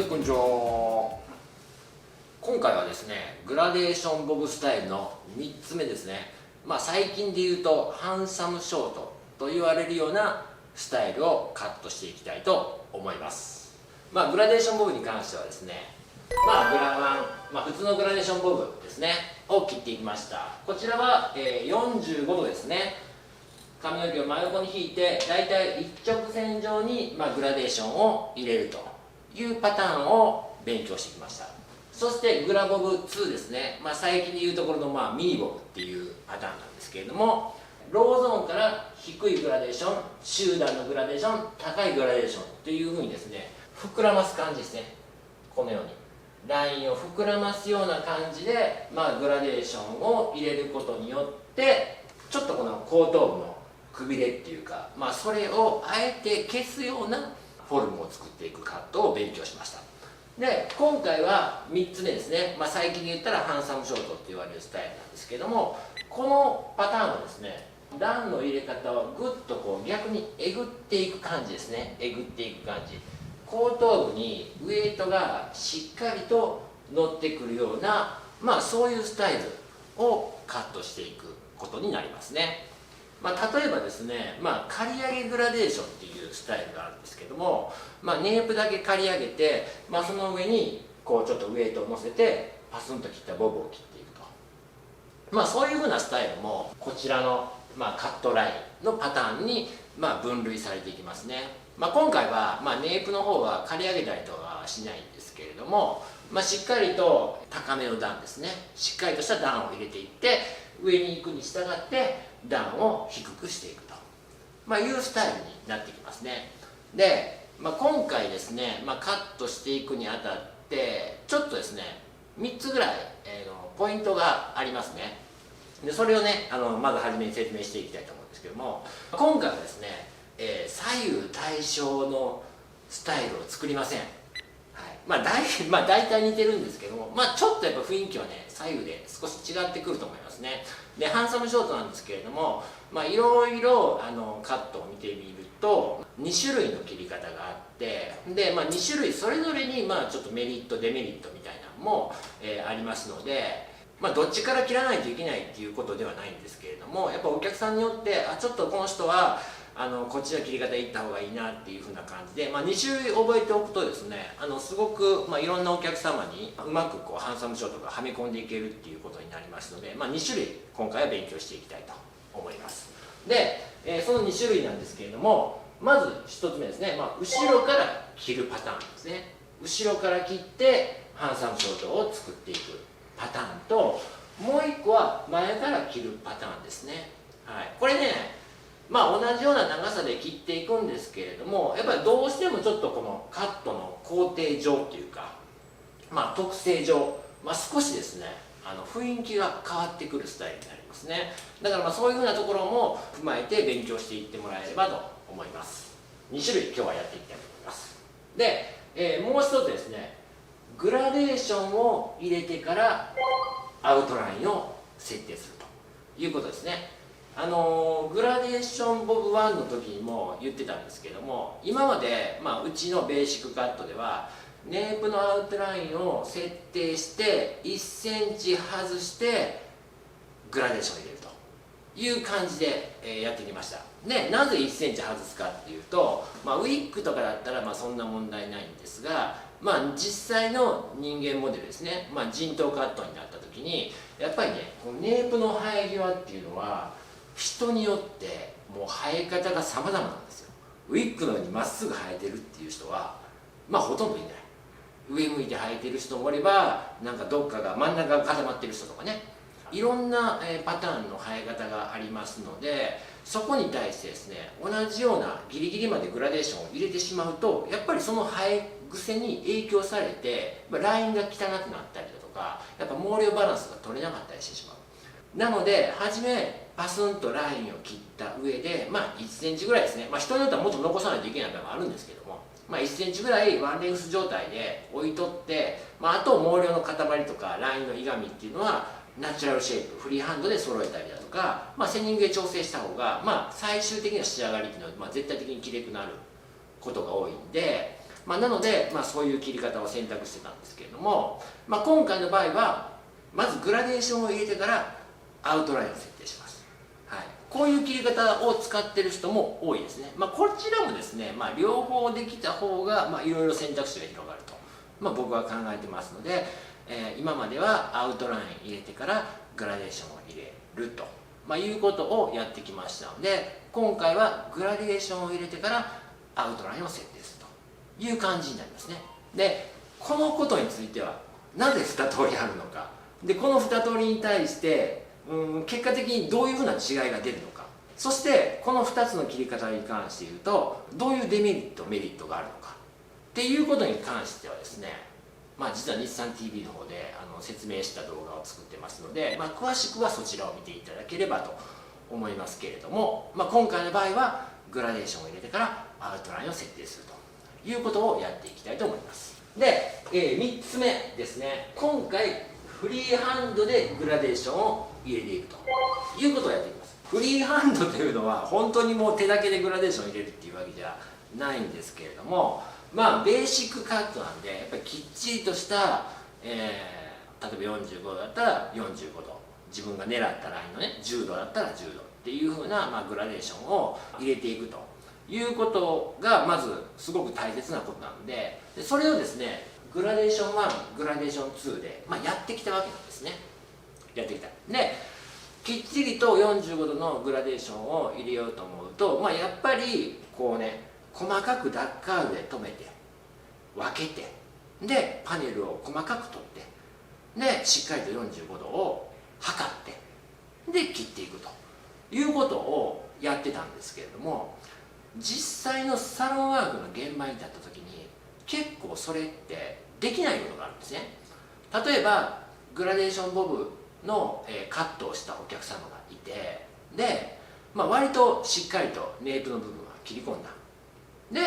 、こんにちは。今回はですね、グラデーションボブスタイルの3つ目ですね。最近で言うとハンサムショートと言われるようなスタイルをカットしていきたいと思います。グラデーションボブに関してはですね、グラワン、普通のグラデーションボブですねを切っていきました。こちらは、45度ですね。髪の毛を真横に引いてだいたい一直線上に、グラデーションを入れるというパターンを勉強してきました。そしてグラボブ2ですね、最近でいうところのミニボブっていうパターンなんですけれども、ローゾーンから低いグラデーション、中段のグラデーション、高いグラデーションというふうにですね、膨らます感じですね。このようにラインを膨らますような感じで、グラデーションを入れることによってちょっとこの後頭部のくびれっていうか、それをあえて消すようなフォルムを作っていくカットを勉強しました。で、今回は3つ目ですね、最近で言ったらハンサムショートって言われるスタイルなんですけども、このパターンはですね、段の入れ方をぐっとこう逆にえぐっていく感じですね。えぐっていく感じ、後頭部にウエイトがしっかりと乗ってくるような、そういうスタイルをカットしていくことになりますね。例えばですね、刈り上げグラデーションっていうスタイルがあるんですけども、ネープだけ刈り上げて、その上にこうちょっとウエイトを乗せてパスンと切ったボブを切っていくと、そういうふうなスタイルもこちらの、カットラインのパターンに、分類されていきますね。今回は、ネープの方は刈り上げたりとかはしないんですけれども、しっかりと高めの段ですね、しっかりとした段を入れていって上に行くに従って段を低くしていくと、いうスタイルになってきますね。で、今回ですね、カットしていくにあたってちょっとですね3つぐらい、ポイントがありますね。でそれをねまず初めに説明していきたいと思うんですけども、今回はですね、左右対称のスタイルを作りません。大体似てるんですけども、ちょっとやっぱ雰囲気はね左右で少し違ってくると思いますね。でハンサムショートなんですけれども、いろいろカットを見てみると2種類の切り方があって、で、2種類それぞれにちょっとメリットデメリットみたいなのも、ありますので、どっちから切らないといけないっていうことではないんですけれども、やっぱお客さんによってちょっとこの人はこっちの切り方いった方がいいなっていう風な感じで、2種類覚えておくとですね、すごく、いろんなお客様にうまくこうハンサムショートがはめ込んでいけるっていうことになりますので、2種類今回は勉強していきたいと思います。で、その2種類なんですけれども、まず1つ目ですね、後ろから切るパターンですね。後ろから切ってハンサムショートを作っていくパターンと、もう1個は前から切るパターンですね。これね、同じような長さで切っていくんですけれども、やっぱりどうしてもちょっとこのカットの工程上っていうか、特性上、少しですね雰囲気が変わってくるスタイルになりますね。だからそういうふうなところも踏まえて勉強していってもらえればと思います。2種類今日はやっていきたいと思います。で、もう一つですね、グラデーションを入れてからアウトラインを設定するということですね。グラデーションボブ1の時にも言ってたんですけども、今まで、うちのベーシックカットではネープのアウトラインを設定して1センチ外してグラデーションを入れるという感じで、やってきました。でなぜ1センチ外すかっていうと、ウィッグとかだったらそんな問題ないんですが、実際の人間モデルですね、人頭カットになった時にやっぱりね、このネープの生え際っていうのは人によってもう生え方が様々なんですよ。ウィッグのようにまっすぐ生えてるっていう人はほとんどいない。上向いて生えてる人もおれば、どっかが真ん中が固まってる人とかね、いろんなパターンの生え方がありますので、そこに対してですね同じようなギリギリまでグラデーションを入れてしまうと、やっぱりその生え癖に影響されてラインが汚くなったりだとか、やっぱ毛量バランスが取れなかったりしてしまう。なので初めパスンとラインを切った上で、1センチぐらいですね、人によってはもっと残さないといけない場合もあるんですけども、1センチぐらいワンレングス状態で置いとって、あと毛量の塊とかラインのいがみっていうのはナチュラルシェイプフリーハンドで揃えたりだとか、セニングで調整した方が、最終的な仕上がりっていうのは、絶対的にきれくなることが多いんで、なので、そういう切り方を選択してたんですけれども、今回の場合はまずグラデーションを入れてからアウトラインを設定します、はい、こういう切り方を使ってる人も多いですね。こちらもですね、両方できた方がいろいろ選択肢が広がると、僕は考えてますので、今まではアウトライン入れてからグラデーションを入れると、いうことをやってきましたので、今回はグラデーションを入れてからアウトラインを設定するという感じになりますね。でこのことについてはなぜ2通りあるのか、でこの2通りに対して結果的にどういうふうな違いが出るのか、そしてこの2つの切り方に関して言うとどういうデメリットメリットがあるのかっていうことに関してはですね、実は日産 TV の方で説明した動画を作ってますので、詳しくはそちらを見ていただければと思いますけれども、今回の場合はグラデーションを入れてからアウトラインを設定するということをやっていきたいと思います。で、3つ目ですね、今回フリーハンドでグラデーションを入れていくということをやっていきます。フリーハンドというのは本当にもう手だけでグラデーションを入れるっていうわけじゃないんですけれども、ベーシックカットなんでやっぱりきっちりとした、例えば45度だったら45度、自分が狙ったラインのね10度だったら10度っていう風な、グラデーションを入れていくということがまずすごく大切なことなので、それをですねグラデーション1、グラデーション2で、やってきたわけなんですね。やってきた。できっちりと45度のグラデーションを入れようと思うと、やっぱりこうね細かくダッカールで留めて分けて、でパネルを細かく取って、でしっかりと45度を測ってで切っていくということをやってたんですけれども、実際のサロンワークの現場に立った時に結構それってできないことがあるんですね。例えばグラデーションボブのカットをしたお客様がいて、で、割としっかりとネイプの部分は切り込んだ。で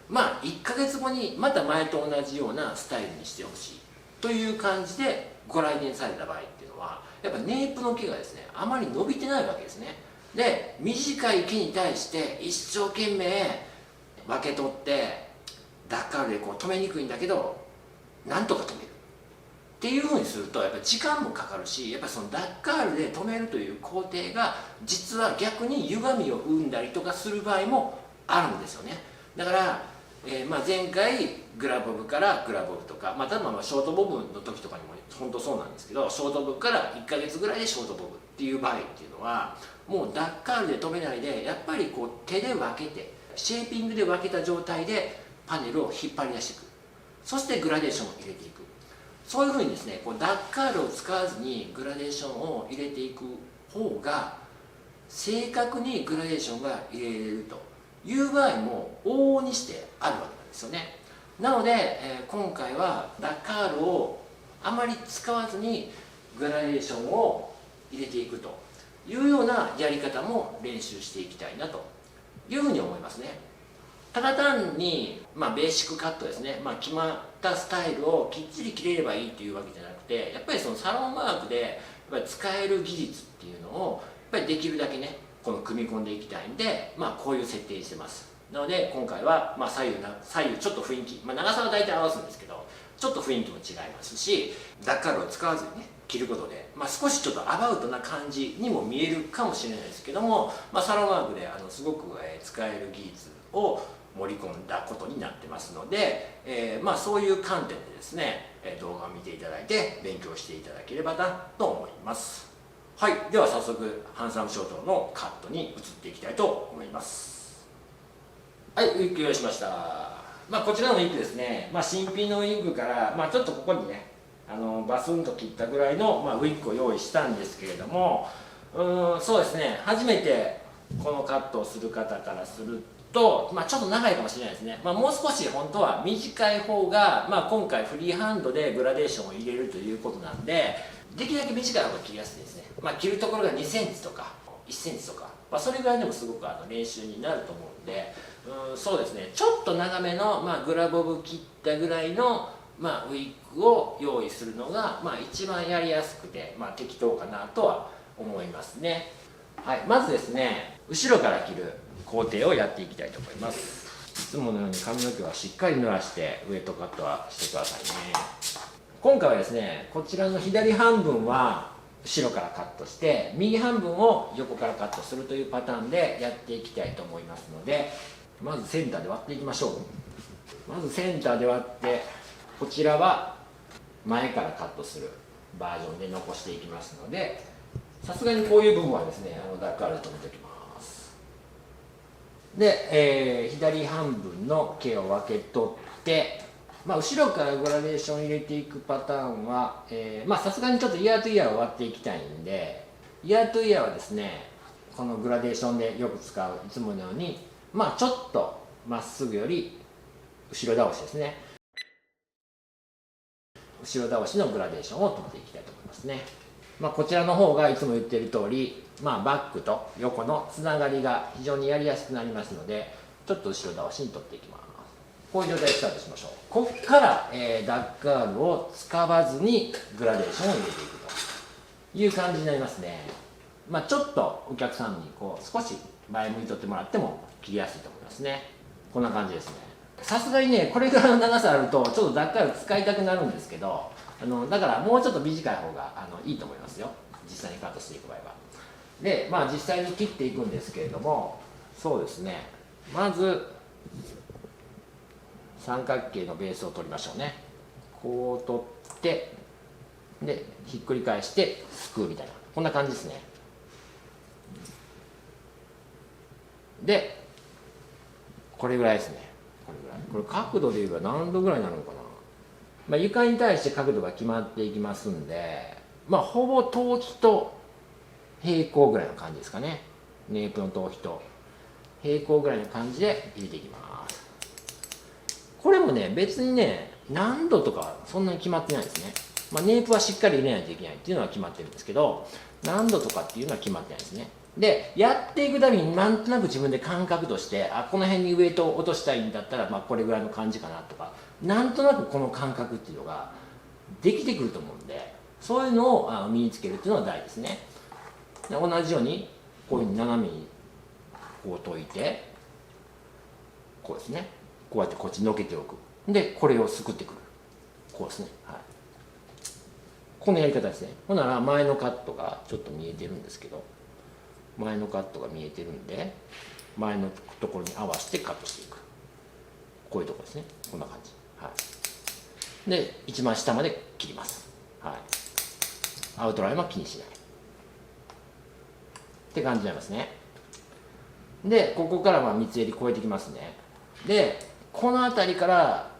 1ヶ月後にまた前と同じようなスタイルにしてほしいという感じでご来店された場合っていうのは、やっぱネイプの毛がですねあまり伸びてないわけですね。で短い毛に対して一生懸命分け取ってダッカールでこう留めにくいんだけどなんとか留めるっていうふうにするとやっぱり時間もかかるし、やっぱりそのダッカールで留めるという工程が実は逆に歪みを生んだりとかする場合もあるんですよね。だから前回グラボブからグラボブとか、例えばショートボブの時とかにも本当そうなんですけど、ショートボブから1ヶ月ぐらいでショートボブっていう場合っていうのはもうダッカールで留めないでやっぱりこう手で分けてシェーピングで分けた状態でパネルを引っ張り出していく、そしてグラデーションを入れていく、そういうふうにですねこうダッカールを使わずにグラデーションを入れていく方が正確にグラデーションが入れれるという場合も往々にしてあるわけなんですよね。なので、今回はダッカールをあまり使わずにグラデーションを入れていくというようなやり方も練習していきたいなというふうに思いますね。ただ単に、ベーシックカットですね、決まったスタイルをきっちり切れればいいというわけじゃなくて、やっぱりそのサロンワークでやっぱり使える技術っていうのをやっぱりできるだけねこの組み込んでいきたいんで、こういう設定にしてます。なので今回は左右ちょっと雰囲気、長さは大体合わすんですけどちょっと雰囲気も違いますし、ダッカールを使わずにね切ることで、少しちょっとアバウトな感じにも見えるかもしれないですけども、サロンワークですごく使える技術を盛り込んだことになってますので、そういう観点でですね動画を見ていただいて勉強していただければなと思います。はい、では早速ハンサムショートのカットに移っていきたいと思います。はい、ウィッグ用意しました。こちらのウィッグですね、新品のウィッグから、ちょっとここにねバスンと切ったぐらいの、ウィッグを用意したんですけれども、そうですね初めてこのカットをする方からすると、ちょっと長いかもしれないですね。もう少し本当は短い方が、今回フリーハンドでグラデーションを入れるということなんで、できるだけ短い方が切りやすいですね。切るところが2センチとか1センチとか、それぐらいでもすごく練習になると思うんで、そうですねちょっと長めの、グラボブ切ったぐらいの、ウィッグを用意するのが、一番やりやすくて、適当かなとは思いますね。はい、まずですね後ろから切る工程をやっていきたいと思います。つものように髪の毛はしっかり濡らしてウエットカットはしてくださいね。今回はですね、こちらの左半分は後ろからカットして右半分を横からカットするというパターンでやっていきたいと思いますので、まずセンターで割っていきましょう。まずセンターで割って、こちらは前からカットするバージョンで残していきますので、さすがにこういう部分はですね、ダックアウト止めておきます。で、左半分の毛を分け取って、後ろからグラデーション入れていくパターンはさすがにちょっとイヤーとイヤーを割っていきたいんで、イヤーとイヤーはですね、このグラデーションでよく使ういつものようにちょっとまっすぐより後ろ倒しですね、後ろ倒しのグラデーションを取っていきたいと思いますね。こちらの方がいつも言っている通り、バックと横のつながりが非常にやりやすくなりますので、ちょっと後ろ倒しに取っていきます。こういう状態でスタートしましょう。ここから、ダッカールを使わずにグラデーションを入れていくという感じになりますね。ちょっとお客さんに少し前向いとってもらっても切りやすいと思いますね。こんな感じですね。さすがにね、これぐらいの長さあるとちょっとダッカール使いたくなるんですけど、だからもうちょっと短い方がいいと思いますよ、実際にカットしていく場合は。で、実際に切っていくんですけれども、そうですね、まず三角形のベースを取りましょうね。こう取って、でひっくり返してすくうみたいな、こんな感じですね。でこれぐらいですね。これぐらい。これ角度で言えば何度ぐらいになるのかな。床に対して角度が決まっていきますんで、ほぼ頭皮と平行ぐらいの感じですかね。ネープの頭皮と平行ぐらいの感じで入れていきます。これもね、別にね、何度とかそんなに決まってないですね。ネープはしっかり入れないといけないっていうのは決まってるんですけど、何度とかっていうのは決まってないですね。で、やっていくたびになんとなく自分で感覚として、この辺にウエイトを落としたいんだったら、これぐらいの感じかなとか、なんとなくこの感覚っていうのができてくると思うんで、そういうのを身につけるっていうのは大事ですね。で、同じようにこういうふうに斜めにこう解いて、こうですね、こうやってこっちにのけておく。でこれをすくってくる、こうですね、はい、このやり方ですね。ほんなら前のカットがちょっと見えてるんですけど、前のカットが見えてるんで、前のところに合わせてカットしていく、こういうところですね。こんな感じ、はい、で一番下まで切ります、はい、アウトラインは気にしないって感じになりますね。でここから三つ襟超えてきますね。でこの辺りから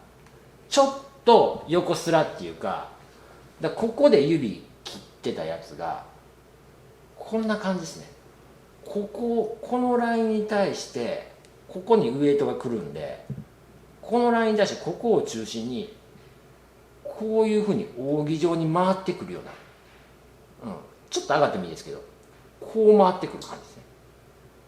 ちょっと横スラっていうか、ここで指切ってたやつがこんな感じですね。このラインに対してここにウエイトが来るんで、このラインに対してここを中心にこういうふうに扇状に回ってくるような、ちょっと上がってもいいですけど、こう回ってくる感じですね。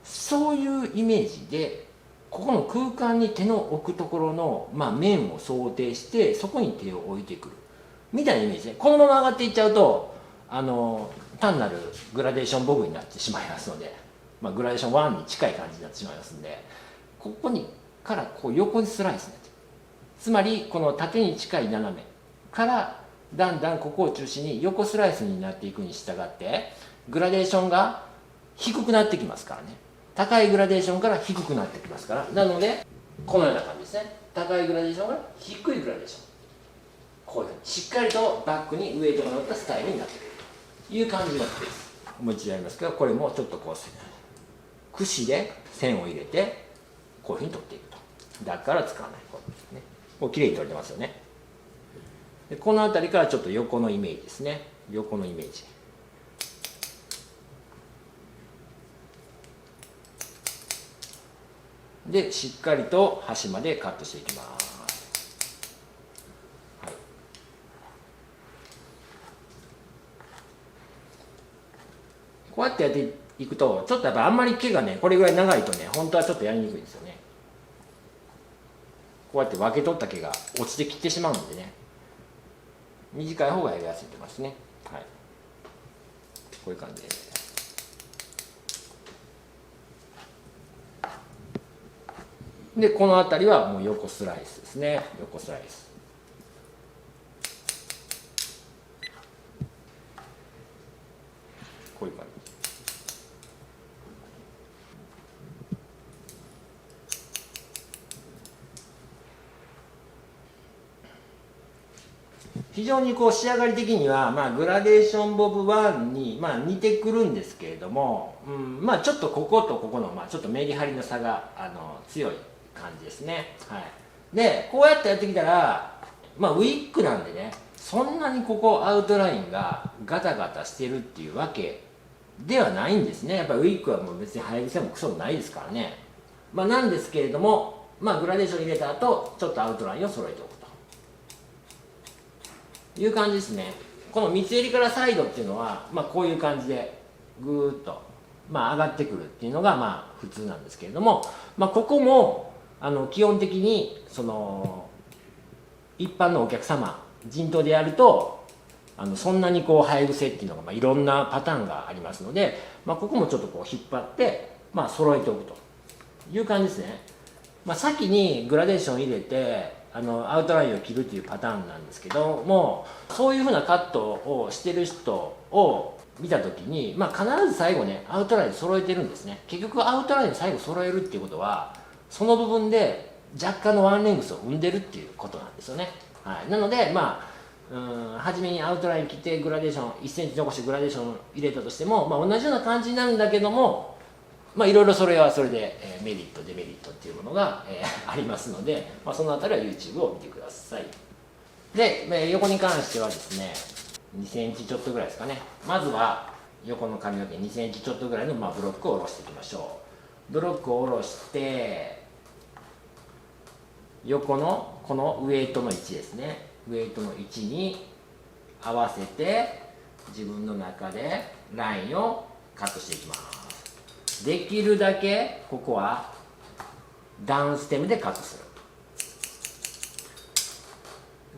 そういうイメージで、ここの空間に手の置くところの、面を想定してそこに手を置いてくるみたいなイメージで、このまま上がっていっちゃうと単なるグラデーションボブになってしまいますので、グラデーション1に近い感じになってしまいますので、ここにからこう横にスライスになってる。つまりこの縦に近い斜めからだんだんここを中心に横スライスになっていくに従って、グラデーションが低くなってきますからね。高いグラデーションから低くなってきますから、なのでこのような感じですね。高いグラデーションから低いグラデーション、こういうふうにしっかりとバックにウエイトが乗ったスタイルになっているという感じの服です。もう一度やりますけど、これもちょっとこう櫛で線を入れてこういうふうに取っていくと。だから使わない、こうですね。こう綺麗に取れてますよね。でこの辺りからちょっと横のイメージですね。横のイメージでしっかりと端までカットしていきます。はい、こうやってやっていくと、ちょっとやっぱあんまり毛がね、これぐらい長いとね、本当はちょっとやりにくいんですよね。こうやって分け取った毛が落ちてきてしまうんでね、短い方がやりやすいと思いますね。はい、こういう感じです。でこの辺りはもう横スライスですね。横スライス。こういう感じ。非常にこう仕上がり的には、グラデーションボブ1に、似てくるんですけれども、ちょっとこことここの、ちょっとメリハリの差が強い感じですね。はい、でこうやってやってきたら、ウィッグなんでね、そんなにここアウトラインがガタガタしてるっていうわけではないんですね。やっぱりウィッグはもう別に生え癖もクソもないですからね。なんですけれども、グラデーション入れた後ちょっとアウトラインを揃えておくという感じですね。この三つ襟からサイドっていうのは、こういう感じでぐーっと、上がってくるっていうのが普通なんですけれども、ここも基本的にその一般のお客様陣頭でやるとそんなにこう生え癖っていうのがいろんなパターンがありますので、ここもちょっとこう引っ張って揃えておくという感じですね。先にグラデーション入れてアウトラインを切るっていうパターンなんですけども、そういうふうなカットをしてる人を見た時に、必ず最後ねアウトライン揃えてるんですね。結局アウトライン最後揃えるっていうことはその部分で若干のワンレングスを生んでるっていうことなんですよね。はい、なので初めにアウトライン切ってグラデーション1センチ残してグラデーション入れたとしても、同じような感じになるんだけども、いろいろそれはそれでメリットデメリットっていうものがありますので、そのあたりは YouTube を見てください。で横に関してはですね2センチちょっとぐらいですかね。まずは横の髪の毛2センチちょっとぐらいのブロックを下ろしていきましょう。ブロックを下ろして横のこのウエイトの位置ですね、ウエイトの位置に合わせて自分の中でラインをカットしていきます。できるだけここはダウンステムでカットする。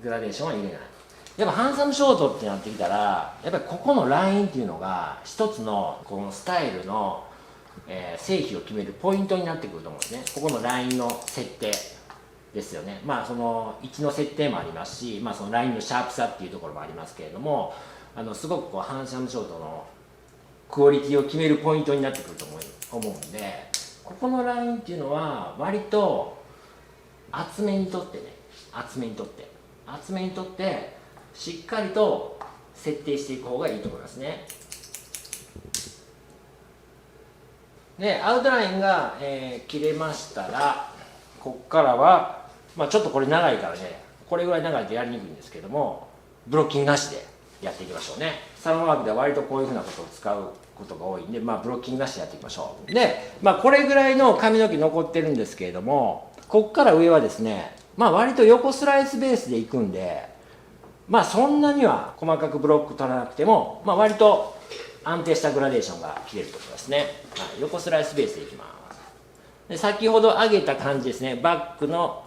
グラデーションは入れない。やっぱハンサムショートってなってきたら、やっぱりここのラインっていうのが一つのこのスタイルの、成否を決めるポイントになってくると思うんですね。ここのラインの設定ですよね。その位置の設定もありますし、そのラインのシャープさっていうところもありますけれども、すごくこうハンサムショートのクオリティを決めるポイントになってくると思うんで、ここのラインっていうのは割と厚めにとってしっかりと設定していく方がいいと思いますね。でアウトラインが、切れましたら、ここからは、ちょっとこれ長いからね、これぐらい長いとやりにくいんですけども、ブロッキングなしでやっていきましょうね。サロンワークでは割とこういうふうなことを使うことが多いんで、ブロッキングなしでやっていきましょう。で、これぐらいの髪の毛残ってるんですけれども、ここから上はですね、割と横スライスベースでいくんで、そんなには細かくブロック取らなくても、割と安定したグラデーションが切れると思いますね。横スライスベースでいきます。で先ほど上げた感じですね、バックの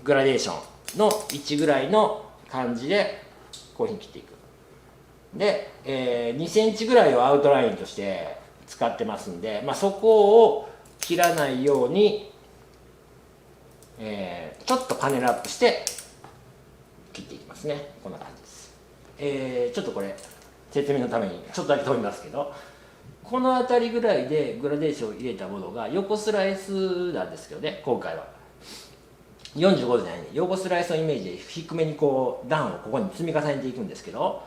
グラデーションの位置ぐらいの感じでこういうふうに切っていく。で、2センチぐらいをアウトラインとして使ってますんで、そこを切らないように、ちょっとパネルアップして切っていきますね。こんな感じです。ちょっとこれ説明のためにちょっとだけ飛びますけど、この辺りぐらいでグラデーションを入れたものが横スライスなんですけどね、今回は45度じゃないね、横スライスのイメージで低めにこう段をここに積み重ねていくんですけど、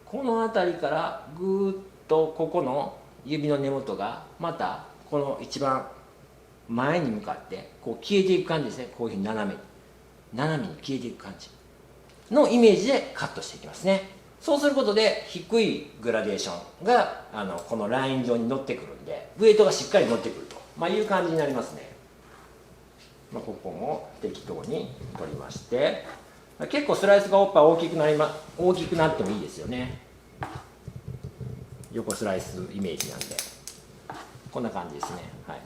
この辺りからぐーっとここの指の根元がまたこの一番前に向かってこう消えていく感じですね。こういうふうに斜めに消えていく感じのイメージでカットしていきますね。そうすることで低いグラデーションがこのライン上に乗ってくるんで、ウエイトがしっかり乗ってくると、いう感じになりますね。ここも適当に取りまして、結構スライスがおっぱい大きくなってもいいですよね。横スライスイメージなんでこんな感じですね。はい、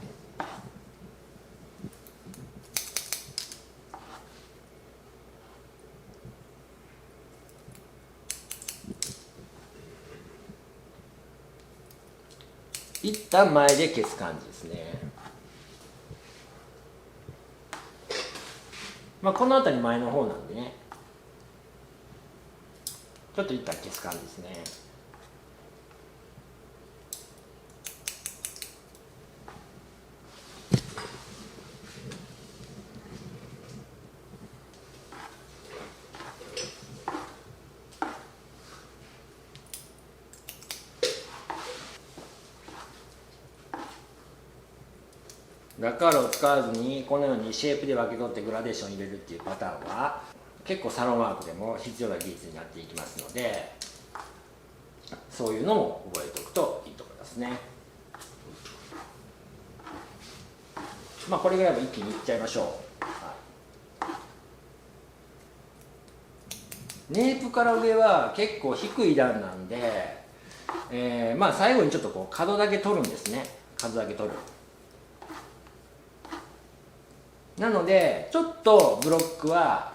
一旦前で消す感じですね。この辺り前の方なんでね、ちょっと一旦消す感じですね。ラッカールを使わずにこのようにシェイプで分け取ってグラデーション入れるっていうパターンは結構サロンワークでも必要な技術になっていきますので、そういうのも覚えておくといいと思いますね。これぐらいは一気にいっちゃいましょう。ネープから上は結構低い段なんで、最後にちょっとこう角だけ取るんですね。角だけ取る。なのでちょっとブロックは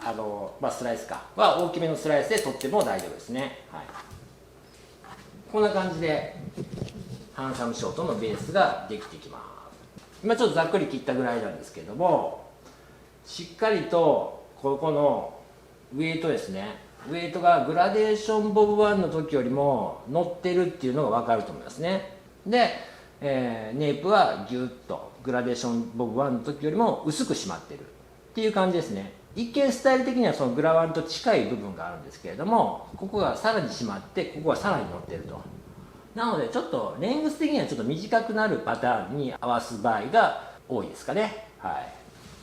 スライスは大きめのスライスで取っても大丈夫ですね。こんな感じでハンサムショートのベースができてきます。今ちょっとざっくり切ったぐらいなんですけども、しっかりとここのウエイトですね、ウエイトがグラデーションボブ1の時よりも乗ってるっていうのが分かると思いますね。で、ネープはギュッとグラデーションボブ1の時よりも薄く締まってるっていう感じですね。一見スタイル的にはそのグラワンと近い部分があるんですけれども、ここがさらに締まってここがさらに乗ってると。なのでちょっとレングス的にはちょっと短くなるパターンに合わす場合が多いですかね。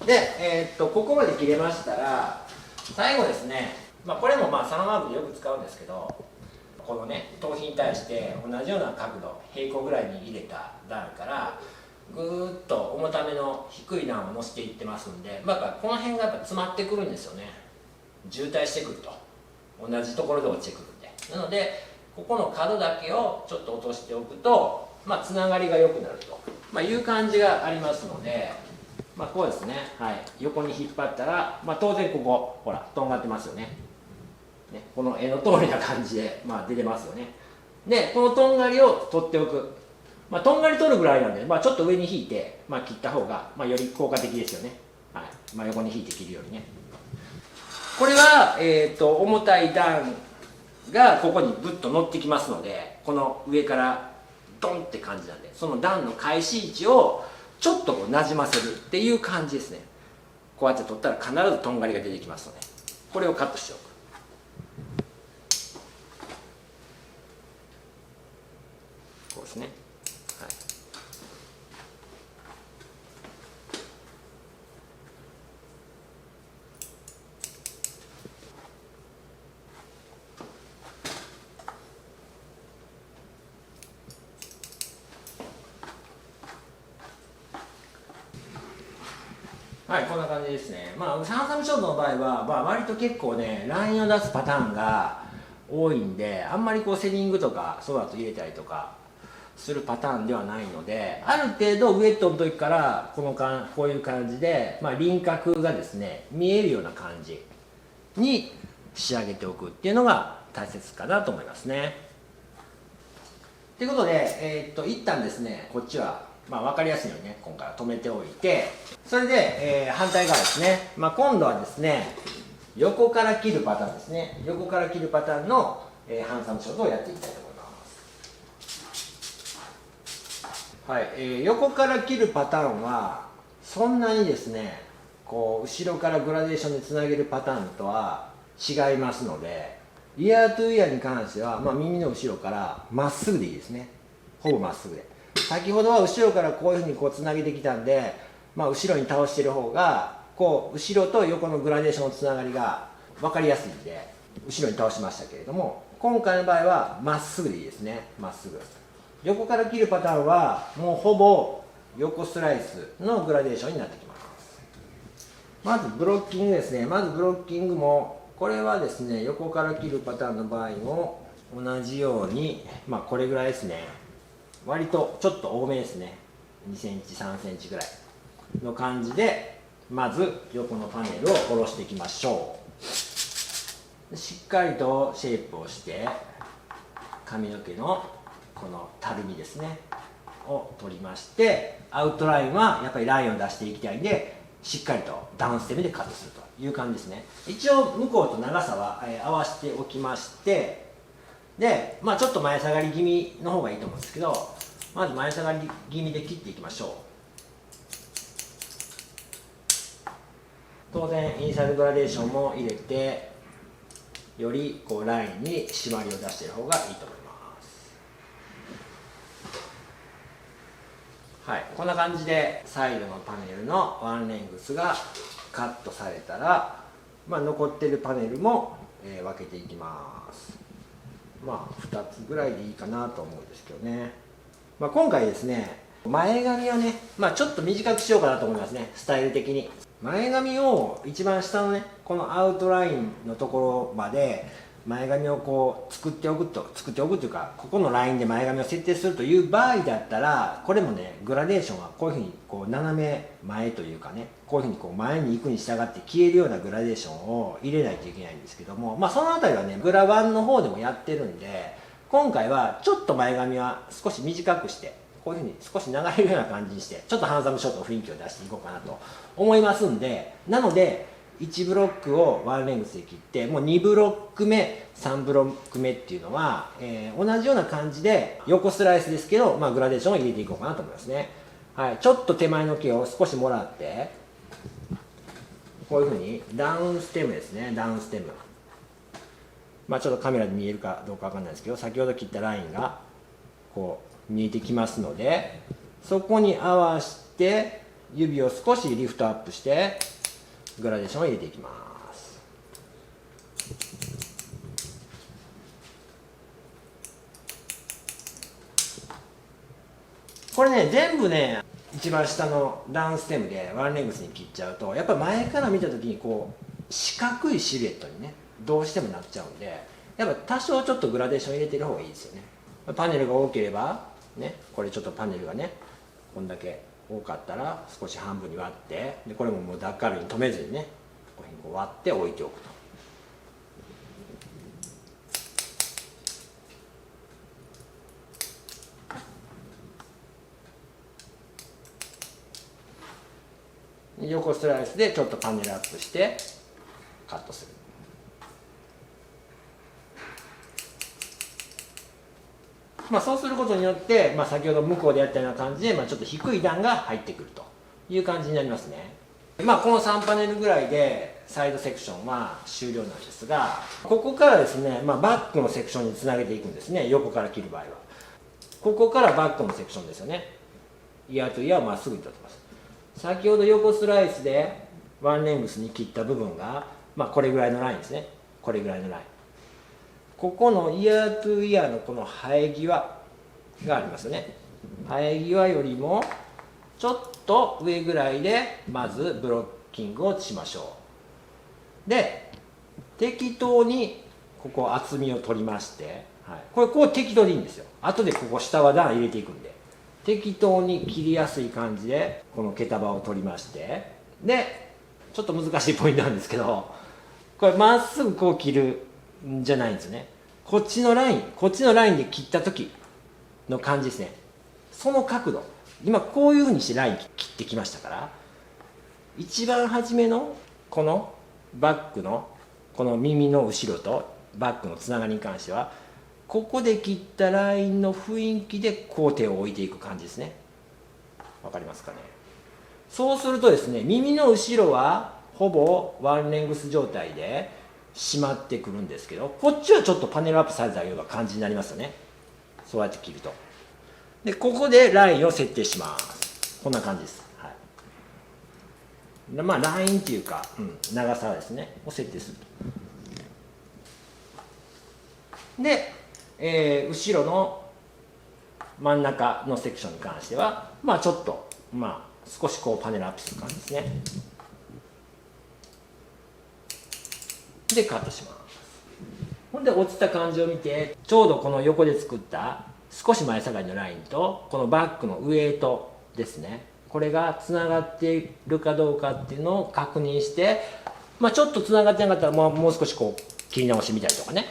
で、ここまで切れましたら最後ですね、これもサロンワークでよく使うんですけど、このね頭皮に対して同じような角度平行ぐらいに入れた段からぐーっと重ための低い段を乗せていってますんで、この辺がやっぱ詰まってくるんですよね。渋滞してくると同じところで落ちてくるんで。なのでここの角だけをちょっと落としておくと、つながりが良くなると、いう感じがありますので、こうですね、横に引っ張ったら、当然ここほらとんがってますよね。この絵の通りな感じで、出てますよね。でこのとんがりを取っておく、とんがり取るぐらいなんで、ちょっと上に引いて、切った方が、より効果的ですよね。横に引いて切るよりね。これは、重たい段がここにぶっと乗ってきますので、この上からドンって感じなんで、その段の開始位置をちょっとこうなじませるっていう感じですね。こうやって取ったら必ずとんがりが出てきますので、これをカットしておく。こうですね。こんな感じですね。ハンサムショートの場合は、割と結構ねラインを出すパターンが多いんで、あんまりこうセリングとかソダと入れたりとかするパターンではないので、ある程度ウエットの時からこういう感じで、輪郭がですね見えるような感じに仕上げておくっていうのが大切かなと思いますね。ということで、一旦ですねこっちは分かりやすいようにね今回は止めておいて、それで、反対側ですね、今度はですね横から切るパターンですね。横から切るパターンの、ハンサムショートをやっていきたいと思います。横から切るパターンはそんなにですねこう後ろからグラデーションでつなげるパターンとは違いますので、イヤートゥイヤーに関しては、耳の後ろからまっすぐでいいですね。ほぼまっすぐで。先ほどは後ろからこういうふうにこうつなげてきたんで、後ろに倒してる方がこう後ろと横のグラデーションのつながりが分かりやすいんで後ろに倒しましたけれども、今回の場合はまっすぐでいいですね。まっすぐ。横から切るパターンはもうほぼ横スライスのグラデーションになってきます。まずブロッキングですね。まずブロッキングもこれはですね横から切るパターンの場合も同じようにこれぐらいですね。割とちょっと多めですね。2センチ3センチぐらいの感じでまず横のパネルを下ろしていきましょう。しっかりとシェイプをして髪の毛のこのたるみですねを取りまして、アウトラインはやっぱりラインを出していきたいんでしっかりとダウンステムでカットするという感じですね。一応向こうと長さは合わせておきまして、で、ちょっと前下がり気味の方がいいと思うんですけど、まず前下がり気味で切っていきましょう。当然イニシャルグラデーションも入れて、よりこうラインに締まりを出している方がいいと思います。はい、こんな感じでサイドのパネルのワンレングスがカットされたら、残ってるパネルも、分けていきます。2つぐらいでいいかなと思うんですけどね。今回ですね、前髪をね、ちょっと短くしようかなと思いますね、スタイル的に。前髪を一番下のね、このアウトラインのところまで前髪をこう作っておくというか、ここのラインで前髪を設定するという場合だったら、これもね、グラデーションはこういうふうにこう斜め前というかね、こういうふうにこう前に行くに従って消えるようなグラデーションを入れないといけないんですけども、そのあたりはね、グラバンの方でもやってるんで、今回はちょっと前髪は少し短くして、こういうふうに少し流れるような感じにして、ちょっとハンサムショートの雰囲気を出していこうかなと思いますんで、なので1ブロックをワンレングスで切って、もう2ブロック目3ブロック目っていうのは、同じような感じで横スライスですけど、グラデーションを入れていこうかなと思いますね。はい、ちょっと手前の毛を少しもらって、こういうふうにダウンステムですね、ダウンステム。ちょっとカメラで見えるかどうかわかんないですけど、先ほど切ったラインがこう見えてきますので、そこに合わせて指を少しリフトアップしてグラデーションを入れていきます。これね、全部ね、一番下のダウンステムでワンレングスに切っちゃうと、やっぱり前から見た時にこう四角いシルエットにね、どうしてもなっちゃうんで、やっぱ多少ちょっとグラデーション入れてる方がいいですよね。パネルが多ければね、これちょっとパネルがね、こんだけ多かったら少し半分に割って、でこれももうダッカルに止めずにね、こういうふうにこう割って置いておくと。横スライスでちょっとパネルアップしてカットする。そうすることによって、先ほど向こうでやったような感じで、ちょっと低い段が入ってくるという感じになりますね。この3パネルぐらいでサイドセクションは終了なんですが、ここからですね、バックのセクションにつなげていくんですね、横から切る場合は。ここからバックのセクションですよね。イヤーとイヤーをまっすぐに立てます。先ほど横スライスでワンレングスに切った部分が、これぐらいのラインですね。これぐらいのライン。ここのイヤートゥイヤーのこの生え際がありますよね。生え際よりもちょっと上ぐらいでまずブロッキングをしましょう。で、適当にここ厚みを取りまして、こう適当でいいんですよ。後でここ下は段入れていくんで、適当に切りやすい感じでこの毛束を取りまして、でちょっと難しいポイントなんですけど、これまっすぐこう切るんじゃないんですよね。こっちのラインで切った時の感じですね。その角度、今こういうふうにしてライン切ってきましたから、一番初めのこのバックのこの耳の後ろとバックのつながりに関しては、ここで切ったラインの雰囲気でこう手を置いていく感じですね。わかりますかね。そうするとですね、耳の後ろはほぼワンレングス状態で締まってくるんですけど、こっちはちょっとパネルアップされたような感じになりますよね。そうやって切ると。でここでラインを設定します。こんな感じです。ラインっていうか、長さですねを設定すると。で、後ろの真ん中のセクションに関してはちょっと少しこうパネルアップする感じですね。でカットします。ほんで落ちた感じを見て、ちょうどこの横で作った少し前下がりのラインとこのバックのウエイトですね、これがつながっているかどうかっていうのを確認して、ちょっとつながってなかったらもう少しこう切り直してみたりとかね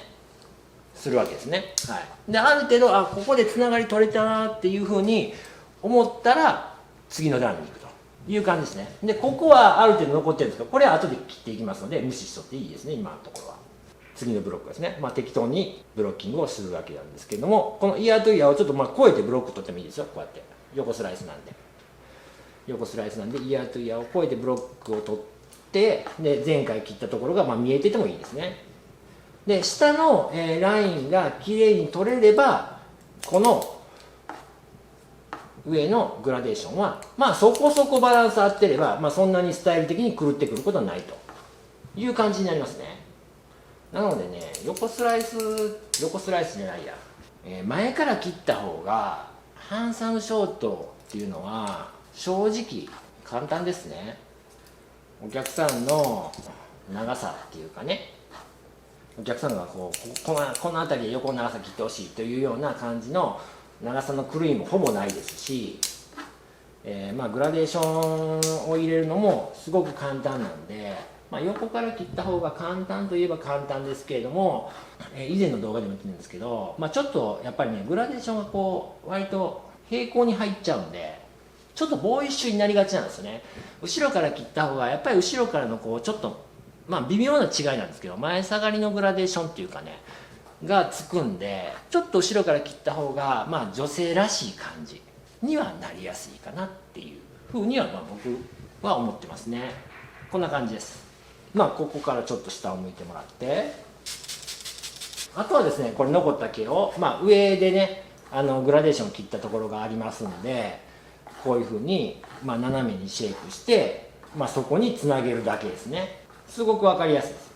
するわけですね。である程度ここでつながり取れたなっていうふうに思ったら次の段に行くと。いう感じですね。でここはある程度残ってるんですけど、これは後で切っていきますので無視しとっていいですね、今のところは。次のブロックですね、適当にブロッキングをするわけなんですけれども、このイヤーとイヤーをちょっと越えてブロック取ってもいいですよ。こうやって横スライスなんで、イヤーとイヤーを越えてブロックを取って、で前回切ったところが見えててもいいですね。で下の、ラインがきれいに取れれば、この上のグラデーションはそこそこバランス合ってれば、そんなにスタイル的に狂ってくることはないという感じになりますね。なのでね、横スライスじゃないや、前から切った方がハンサムショートっていうのは正直簡単ですね。お客さんの長さっていうかね、お客さんがこの辺りで横の長さ切ってほしいというような感じの長さの狂いもほぼないですし、グラデーションを入れるのもすごく簡単なんで、横から切った方が簡単といえば簡単ですけれども、以前の動画でも言ってるんですけど、ちょっとやっぱりねグラデーションが割と平行に入っちゃうんで、ちょっとボーイッシュになりがちなんですよね。後ろから切った方がやっぱり後ろからのちょっと微妙な違いなんですけど、前下がりのグラデーションっていうかねがつくんで、ちょっと後ろから切った方が女性らしい感じにはなりやすいかなっていうふうには僕は思ってますね。こんな感じです。ここからちょっと下を向いてもらって、あとはですね、これ残った毛を、上でねグラデーションを切ったところがありますんで、こういうふうに、斜めにシェイクして、そこにつなげるだけですね。すごく分かりやすいです。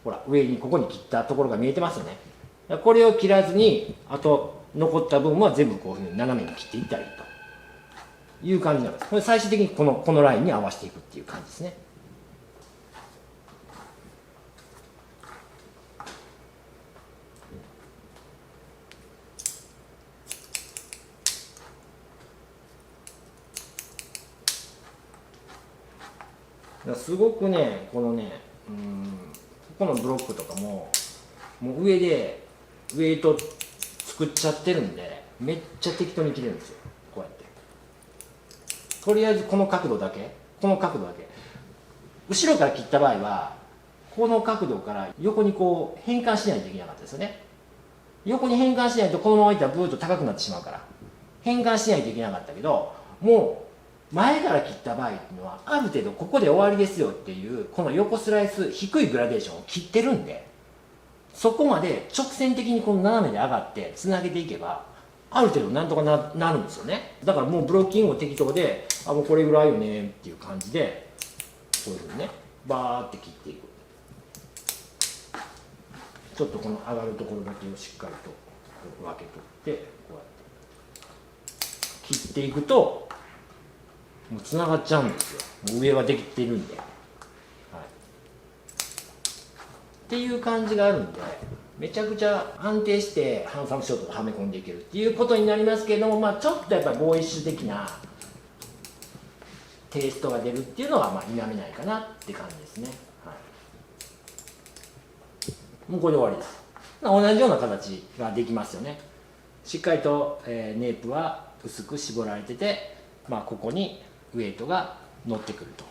ほら上にここに切ったところが見えてますよね。これを切らずに、あと残った分は全部こういうふうに斜めに切っていったらいいという感じなんです。これ最終的にこのラインに合わせていくっていう感じですね。すごくね、このブロックとかもう上でウェイト作っちゃってるんで、めっちゃ適当に切れるんですよ。こうやってとりあえずこの角度だけ後ろから切った場合はこの角度から横に変換しないといけなかったですよね。横に変換しないとこのままいったらブーッと高くなってしまうから変換しないといけなかったけど、もう前から切った場合っていうのはある程度ここで終わりですよっていうこの横スライス低いグラデーションを切ってるんで、そこまで直線的にこの斜めで上がってつなげていけばある程度なんとかなるんですよね。だからもうブロッキングを適当で、もうこれぐらいよねっていう感じで、こういうふうにねバーって切っていく。ちょっとこの上がるところだけをしっかりと分け取って、こうやって切っていくともうつながっちゃうんですよ。もう上はできてるんで、っていう感じがあるんで、めちゃくちゃ安定してハンサムショートではめ込んでいけるっていうことになりますけれども、ちょっとやっぱりボーイッシュ的なテイストが出るっていうのは否めないかなって感じですね。もうこれで終わりです。同じような形ができますよね。しっかりと、ネープは薄く絞られてて、ここにウエイトが乗ってくると。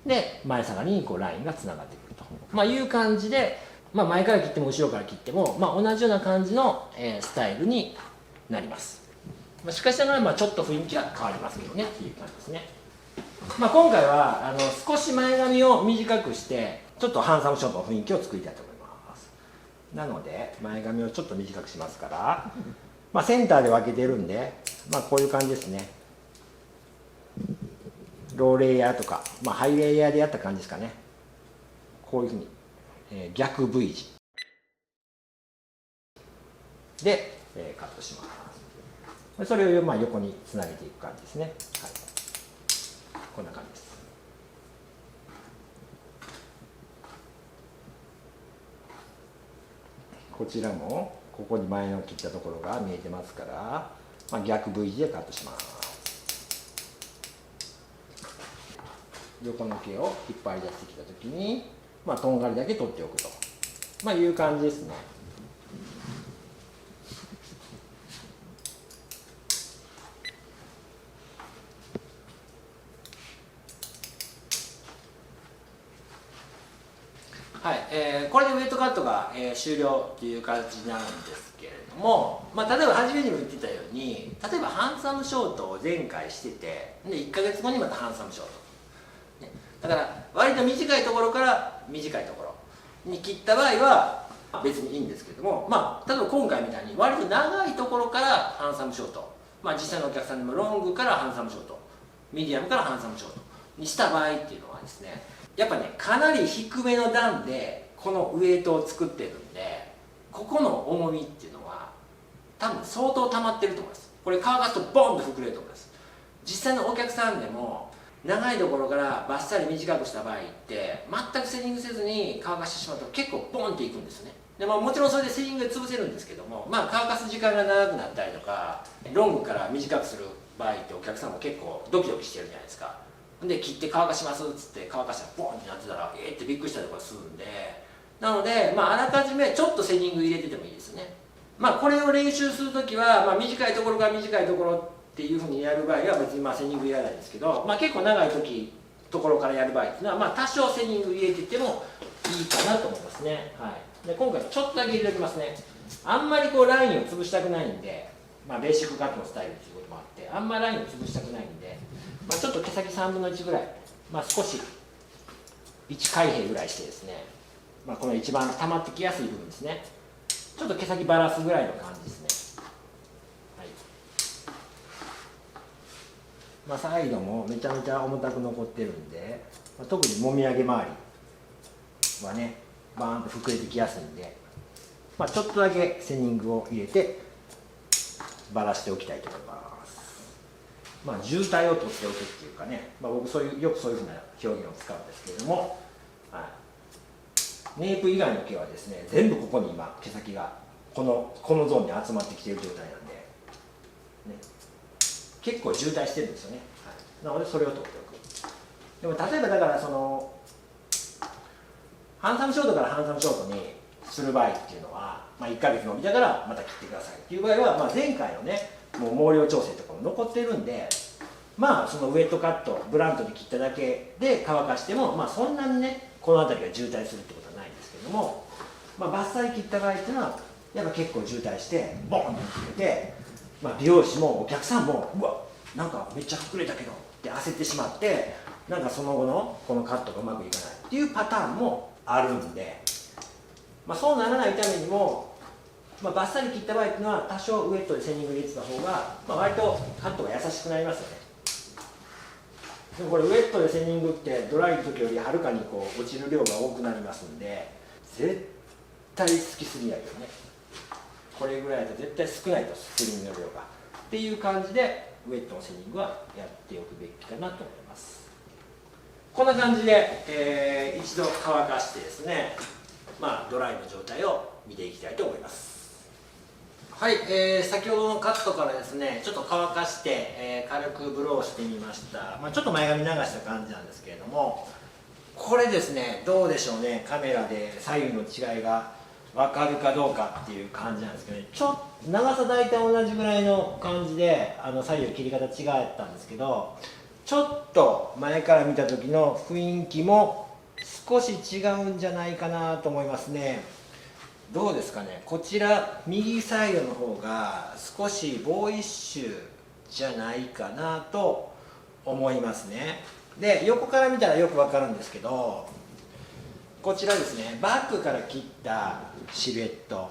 で前下がりにラインがつながってくると、いう感じで、前から切っても後ろから切っても、同じような感じの、スタイルになります。しかしながらちょっと雰囲気は変わりますけどねっていう感じですね。今回は少し前髪を短くしてちょっとハンサムショートの雰囲気を作りたいと思います。なので前髪をちょっと短くしますから、センターで分けてるんで、こういう感じですね。ローレイヤーとか、ハイレイヤーでやった感じですかね。こういうふうに、逆 V 字で、カットします。それを横につなげていく感じですね。こんな感じです。こちらもここに前の切ったところが見えてますから、逆 V 字でカットします。横の毛を引っ張り出してきたときに、とんがりだけ取っておくと、いう感じですね。はい、これでウエイトカットが、終了という感じなんですけれども、例えば初めにも言ってたように、例えばハンサムショートを前回してて、で1ヶ月後にまたハンサムショート、ね、だから割と短いところから短いところに切った場合は別にいいんですけども、例えば今回みたいに割と長いところからハンサムショート、実際のお客さんでもロングからハンサムショート、ミディアムからハンサムショートにした場合っていうのはですね、やっぱね、かなり低めの段でこのウエイトを作ってるんで、ここの重みっていうのは多分相当溜まってると思います。これ乾かすとボンと膨れると思います。実際のお客さんでも長いところからバッサリ短くした場合って全くセッティングせずに乾かしてしまうと結構ボンっていくんですよね。でもちろんそれでセッティングで潰せるんですけども、乾かす時間が長くなったりとかロングから短くする場合ってお客さんも結構ドキドキしてるじゃないですか。で切って乾かしますっつって乾かしたらボンってなってたらってびっくりしたりとかするんで、なのであらかじめちょっとセッティング入れててもいいですね。これを練習するときは、短いところから短いところっていうふうにやる場合は別にセッティングいらないですけど、結構長いところからやる場合っていうのは、多少セッティング入れててもいいかなと思いますね。はい、で今回ちょっとだけ入れておきますね。あんまりラインを潰したくないんで、ベーシックカットのスタイルということもあってあんまりラインを潰したくないんで、ちょっと毛先3分の1ぐらい、少し1開閉ぐらいしてですね、この一番溜まってきやすい部分ですね、ちょっと毛先バラすぐらいの感じですね。はい、サイドもめちゃめちゃ重たく残ってるんで、特にもみあげ周りはねバーンと膨れてきやすいんで、ちょっとだけセニングを入れてバラしておきたいと思います。渋滞を取っておくっていうかね、僕よくそういうふうな表現を使うんですけれども、ネープ以外の毛はですね全部ここに今毛先がこのゾーンに集まってきている状態なんで、結構渋滞してるんですよね。なのでそれを取っておく。でも例えばだからハンサムショートからハンサムショートにする場合っていうのは、1ヶ月伸びたからまた切ってくださいっていう場合は、前回のねもう毛量調整とかも残ってるんで、そのウエットカットブラントで切っただけで乾かしても、そんなにねこの辺りが渋滞するってことはないんですけども、バッサリ切った場合っていうのはやっぱ結構渋滞してボンって切れて、美容師もお客さんもうわなんかめっちゃ膨れたけどって焦ってしまって、その後のこのカットがうまくいかないっていうパターンもあるんで、そうならないためにも、バッサリ切った場合っていうのは多少ウエットでセニング入れてた方が、割とカットが優しくなりますよね。でもこれウエットでセニングってドライの時よりはるかに落ちる量が多くなりますんで、絶対好きすぎないよね。これぐらいだと絶対少ないと、セニングの量がっていう感じでウエットのセニングはやっておくべきかなと思います。こんな感じで、一度乾かしてですね、ドライの状態を見ていきたいと思います。はい、先ほどのカットからですねちょっと乾かして、軽くブローしてみました。ちょっと前髪流した感じなんですけれども、これですねどうでしょうね、カメラで左右の違いが分かるかどうかっていう感じなんですけどね、長さ大体同じぐらいの感じで左右切り方違ったんですけど、ちょっと前から見た時の雰囲気も少し違うんじゃないかなと思いますね。どうですかね、こちら右サイドの方が少しボーイッシュじゃないかなと思いますね。で横から見たらよくわかるんですけど、こちらですねバックから切ったシルエット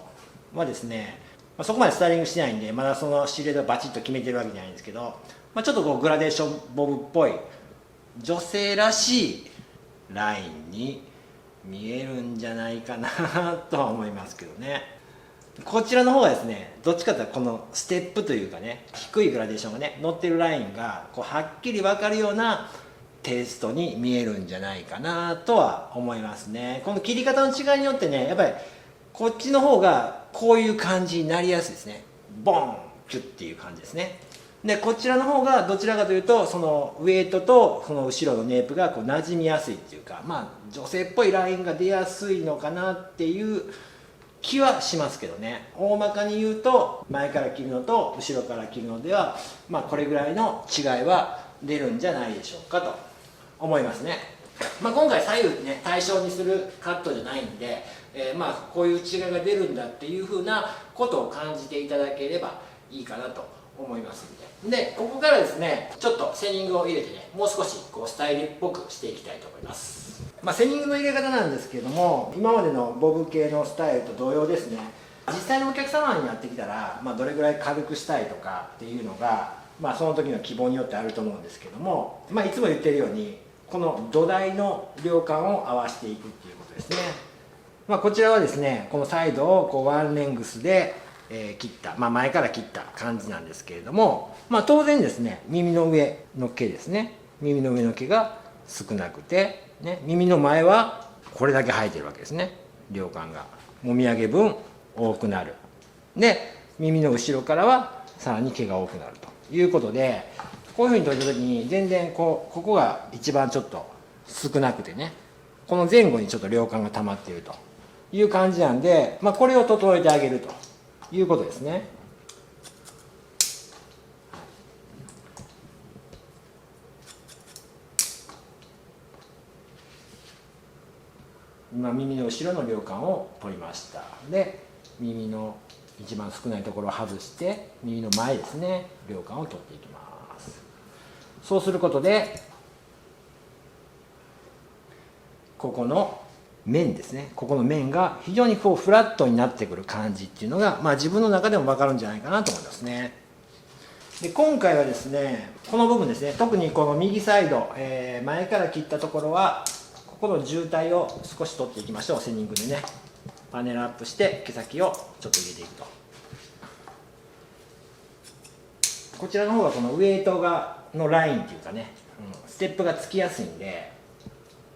はですね、そこまでスタイリングしてないんでまだそのシルエットをバチッと決めてるわけじゃないんですけど、ちょっとグラデーションボブっぽい女性らしいラインに見えるんじゃないかなとは思いますけどね。こちらの方がですねどっちかというとこのステップというかね、低いグラデーションがね乗ってるラインがはっきり分かるようなテイストに見えるんじゃないかなとは思いますね。この切り方の違いによってねやっぱりこっちの方がこういう感じになりやすいですね。ボンキュッっていう感じですね。でこちらの方がどちらかというとそのウエイトとその後ろのネープが馴染みやすいっていうか、女性っぽいラインが出やすいのかなっていう気はしますけどね。大まかに言うと前から切るのと後ろから切るのではこれぐらいの違いは出るんじゃないでしょうかと思いますね。今回左右ね対称にするカットじゃないんで、こういう違いが出るんだっていうふうなことを感じていただければいいかなと思いますんで、ここからですねちょっとセニングを入れてね、もう少しこうスタイルっぽくしていきたいと思います。セニングの入れ方なんですけども、今までのボブ系のスタイルと同様ですね、実際のお客様にやってきたら、どれぐらい軽くしたいとかっていうのが、その時の希望によってあると思うんですけども、いつも言ってるようにこの土台の量感を合わせていくっていうことですね。こちらはですね、このサイドをこうワンレングスで、切った、前から切った感じなんですけれども、当然ですね、耳の上の毛ですね、耳の上の毛が少なくて、耳の前はこれだけ生えてるわけですね。量感がもみあげ分多くなる。で、耳の後ろからはさらに毛が多くなるということで、こういうふうに取った時に全然ここが一番ちょっと少なくてね、この前後にちょっと量感が溜まっているという感じなんで、これを整えてあげるということですね。今耳の後ろの量感を取りました。で、耳の一番少ないところを外して耳の前ですね、量感を取っていきます。そうすることでここの面ですね、ここの面が非常にこうフラットになってくる感じっていうのが、自分の中でも分かるんじゃないかなと思いますね。で、今回はですね、この部分ですね、特にこの右サイド、前から切ったところはここの渋滞を少し取っていきましょう。セニングでね、パネルアップして毛先をちょっと入れていくと、こちらの方がこのウエイトのラインっていうかね、ステップがつきやすいんで、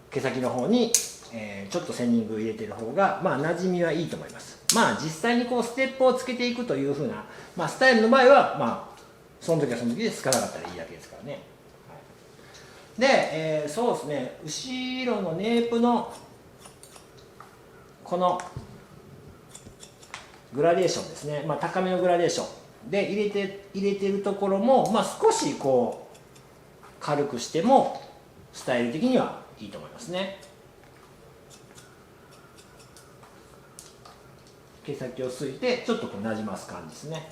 毛先の方に、ちょっとセニング入れてる方が馴染みはいいと思います。実際にこうステップをつけていくという風な、スタイルの場合はその時はその時でつかなかったらいいだけですからね。で、そうですね、後ろのネープのこのグラデーションですね、高めのグラデーションで入れてるところも、少しこう軽くしてもスタイル的にはいいと思いますね。毛先をすいてちょっとこうなじます感じですね。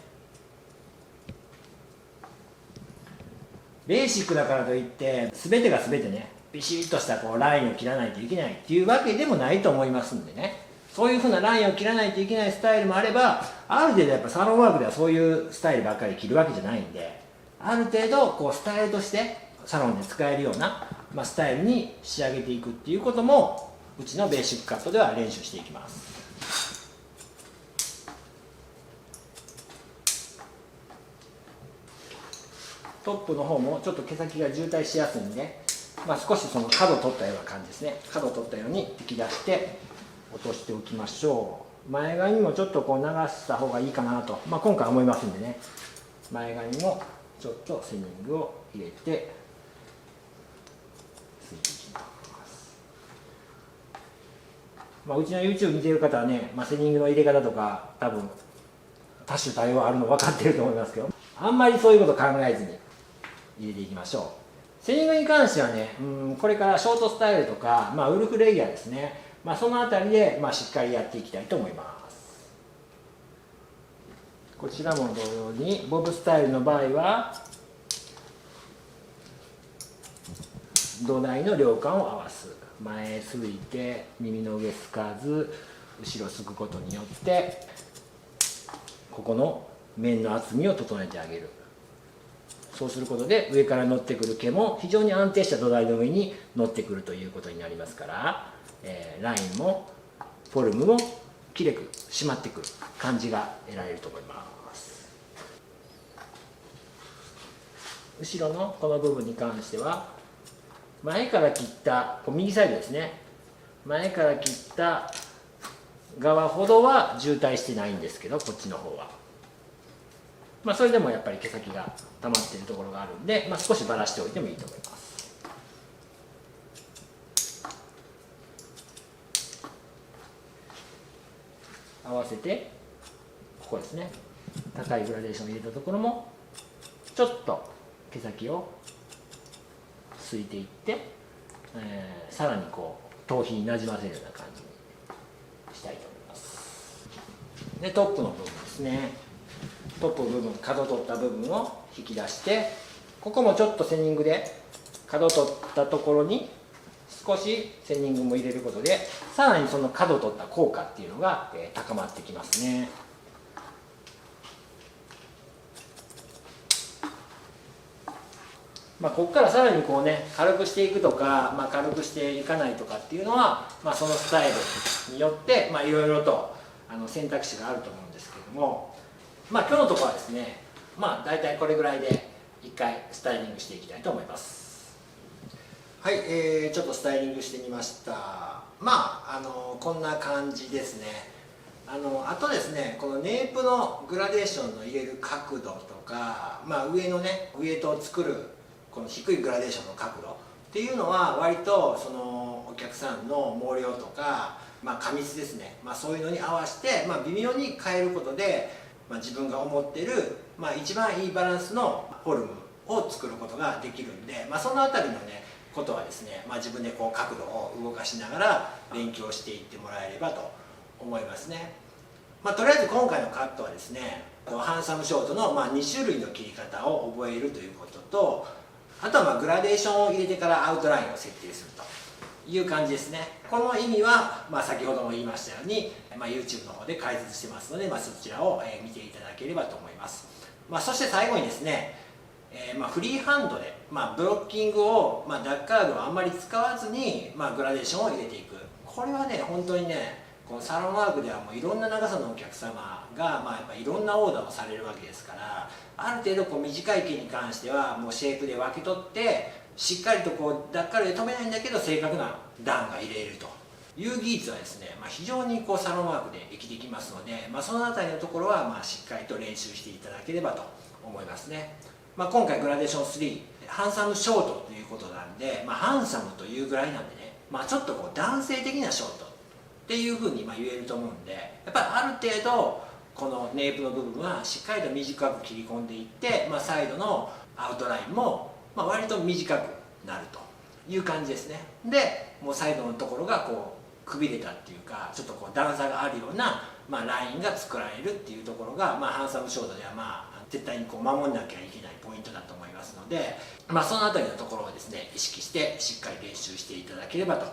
ベーシックだからといって全てが全てねビシッとしたこうラインを切らないといけないっていうわけでもないと思いますんでね、そういうふうなラインを切らないといけないスタイルもあれば、ある程度やっぱサロンワークではそういうスタイルばっかり切るわけじゃないんで、ある程度こうスタイルとしてサロンで使えるような、スタイルに仕上げていくっていうこともうちのベーシックカットでは練習していきます。トップの方もちょっと毛先が渋滞しやすいんで、少しその角を取ったような感じですね。角を取ったように引き出して落としておきましょう。前側にもちょっとこう流した方がいいかなと、今回思いますんでね、前側にもちょっとセニングを入れてついていきます。うちの YouTube 見てる方はね、セニングの入れ方とか多分多種多様あるの分かってると思いますけど、あんまりそういうこと考えずに入れていきましょう。セニングに関してはね、これからショートスタイルとか、ウルフレギュラーですね、そのあたりで、しっかりやっていきたいと思います。こちらも同様にボブスタイルの場合は土台の量感を合わす、前すいて耳の上すかず後ろすくことによってここの面の厚みを整えてあげる。そうすることで上から乗ってくる毛も非常に安定した土台の上に乗ってくるということになりますから、ラインもフォルムもきれく締まってくる感じが得られると思います。後ろのこの部分に関しては前から切った右サイドですね、前から切った側ほどは渋滞してないんですけど、こっちの方はそれでもやっぱり毛先が溜まっているところがあるんで、少しばらしておいてもいいと思います。合わせてここですね、高いグラデーションを入れたところもちょっと毛先をすいていってさらにこう頭皮になじませるような感じにしたいと思います。でトップの部分ですね、トップ部分、角取った部分を引き出して、ここもちょっとセニングで角取ったところに少しセニングも入れることで、さらにその角取った効果っていうのが高まってきますね。ここからさらにこうね、軽くしていくとか、軽くしていかないとかっていうのは、そのスタイルによっていろいろと選択肢があると思うんですけれども、今日のところはですね、大体これぐらいで1回スタイリングしていきたいと思います。はい、ちょっとスタイリングしてみました。こんな感じですね。あとですね、このネープのグラデーションの入れる角度とか、上のね、ウエイトを作るこの低いグラデーションの角度っていうのは割とそのお客さんの毛量とか、過密ですね、そういうのに合わせて、微妙に変えることで、自分が思ってる、一番いいバランスのフォルムを作ることができるんで、そのあたりのねことはですね、自分でこう角度を動かしながら勉強していってもらえればと思いますね。とりあえず今回のカットはですね、ハンサムショートの2種類の切り方を覚えるということと、あとはグラデーションを入れてからアウトラインを設定するという感じですね。この意味は、先ほども言いましたように、YouTube の方で解説してますので、そちらを見ていただければと思います。そして最後にですね、フリーハンドで、ブロッキングを、ダッカードをあんまり使わずに、グラデーションを入れていく。これはね、本当にね、このサロンワークではもういろんな長さのお客様が、やっぱいろんなオーダーをされるわけですから、ある程度こう短い毛に関してはもうシェイプで分け取ってしっかりとこうダッカルで止めないんだけど正確な段が入れるという技術はですね、非常にこうサロンワークで生きてきますので、そのあたりのところはしっかりと練習していただければと思いますね。今回グラデーション3ハンサムショートということなんで、ハンサムというぐらいなんでね、ちょっとこう男性的なショートっていうふうに言えると思うんで、やっぱりある程度このネープの部分はしっかりと短く切り込んでいって、サイドのアウトラインも割と短くなるという感じですね。でもうサイドのところがこうくびれたっていうか、ちょっとこう段差があるような、ラインが作られるっていうところが、ハンサムショートでは絶対にこう守んなきゃいけないポイントだと思いますので、そのあたりのところをですね意識してしっかり練習していただければと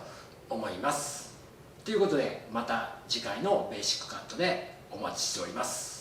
思います。ということで、また次回のベーシックカットでお待ちしております。